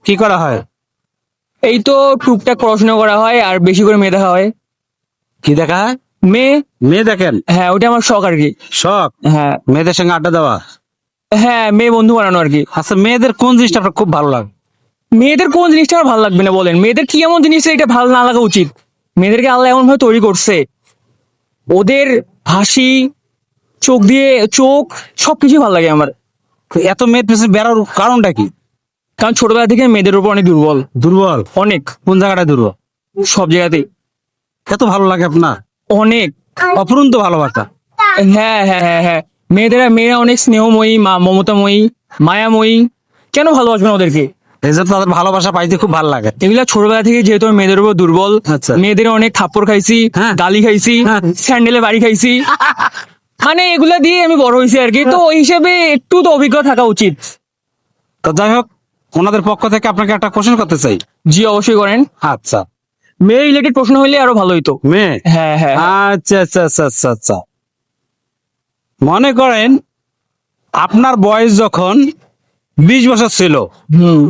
কি করা হয়? এই তো টুকটাক পড়াশোনা করা হয় আর বেশি করে মেয়ে দেখা হয়। কি দেখা হয়? মেয়ে, মেয়ে দেখেন? হ্যাঁ ওটা আমার শখ আর কি। শখ? হ্যাঁ মেয়েদের সঙ্গে আড্ডা দেওয়া? হ্যাঁ, মেয়ে বন্ধু বানানো আর কি। আচ্ছা, মেয়েদের কোন জিনিসটা আপনার খুব ভালো লাগে? মেয়েদের কোন জিনিসটা আমার ভালো লাগবে না বলেন? মেয়েদের কি এমন জিনিস এটা ভালো না লাগা উচিত? মেয়েদেরকে আল্লাহ এমন ভাবে তৈরি করছে, ওদের হাসি, চোখ দিয়ে চোখ, সবকিছু ভালো লাগে আমার। তো এত মেয়ের পিছনে বেড়ার কারণটা কি? কারণ ছোটবেলা থেকে মেয়েদের উপর অনেক দুর্বল, দুর্বল? অনেক, কোন জায়গাটা দুর্বল? সব জায়গাতেই এত ভালো লাগে আপনার? অনেক। অপরন্ত ভালোবাসা। হ্যাঁ হ্যাঁ হ্যাঁ হ্যাঁ, মেয়েরা অনেক স্নেহময়ী, মমতাময়ী, মায়াময়ী। কেন ভালোবাসবেন ওদেরকে? এই জন্য তাদের ভালোবাসা পাইতে খুব ভালো লাগে। এগুলা ছোটবেলা থেকে যেহেতু আমি মেয়েদের উপর দুর্বল, আচ্ছা। মেয়েদের অনেক থাপ্পড় খাইছি, হ্যাঁ। গালি খাইছি, হ্যাঁ। স্যান্ডেলে বাড়ি খাইছি, মানে এগুলা দিয়ে আমি বড় হয়েছি আর কি। তো ওই হিসেবে একটু তো অভিজ্ঞতা থাকা উচিত। তো যাই হোক, ওনাদের পক্ষ থেকে আপনাকে একটা কোশ্চেন করতে চাই। জি অবশ্যই করেন। আচ্ছা, মেয়ে রিলেটেড প্রশ্ন হলে আরো ভালো হইতো। মেয়ে? হ্যাঁ হ্যাঁ আচ্ছা আচ্ছা আচ্ছা আচ্ছা আচ্ছা। মনে করেন আপনার বয়স যখন 20 বছর ছিল, হুম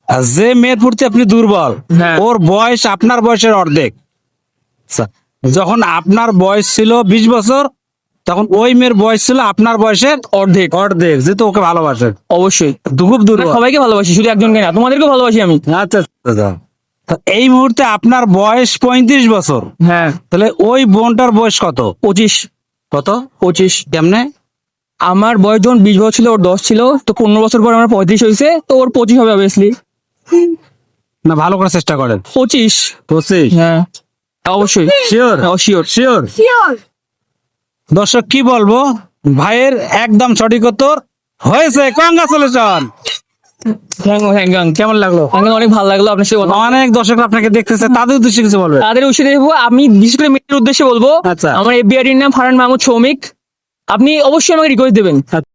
আর যে মেয়ের প্রতি আপনি দুর্বল, হ্যাঁ। ওর বয়স আপনার বয়সের অর্ধেক। আচ্ছা, যখন আপনার বয়স ছিল 20 বছর, তখন ওই মেয়ের বয়স ছিল আপনার বয়সের অর্ধেক। অর্ধেক, যেহেতু ওকে ভালোবাসেন। অবশ্যই খুব না, দুর্বল। সবাইকে ভালোবাসি, শুধু একজনকে না, তোমাদেরকেও ভালোবাসি আমি। আচ্ছা আচ্ছা। তো এই মুহূর্তে আপনার বয়স 35 বছর, হ্যাঁ তাহলে ওই বোনটার বয়স কত? 25। কত? 25। কেমনে? আমার বয়স যখন 20 বছর ছিল, ওর 10 ছিল, তো 15 বছর পর আমার 35 হয়েছে, তো ওর 25 হবে অবভিয়াসলি। না, ভালো করে চেষ্টা করেন। 25। 25? হ্যাঁ অবশ্যই শিওর? শিওর। শিওর? দর্শক কি বলবো, ভাইয়ের একদম সঠিক উত্তর হয়েছে। কংগ্রাচুলেশন। কেমন লাগলো? অনেক ভালো লাগলো আপনার সাথে কথা। অনেক দর্শক আপনাকে দেখতেছে, তাদের উদ্দেশ্যে কিছু বলবে? তাদের উদ্দেশ্যে দেখবো, আমি বিশেষ করে মেয়ের উদ্দেশ্যে বলবো, আচ্ছা। আমার এফবিআইডির নাম ফারহান মাহমুদ সৌমিক। আপনি অবশ্যই আমাকে রিকোয়েস্ট দেবেন।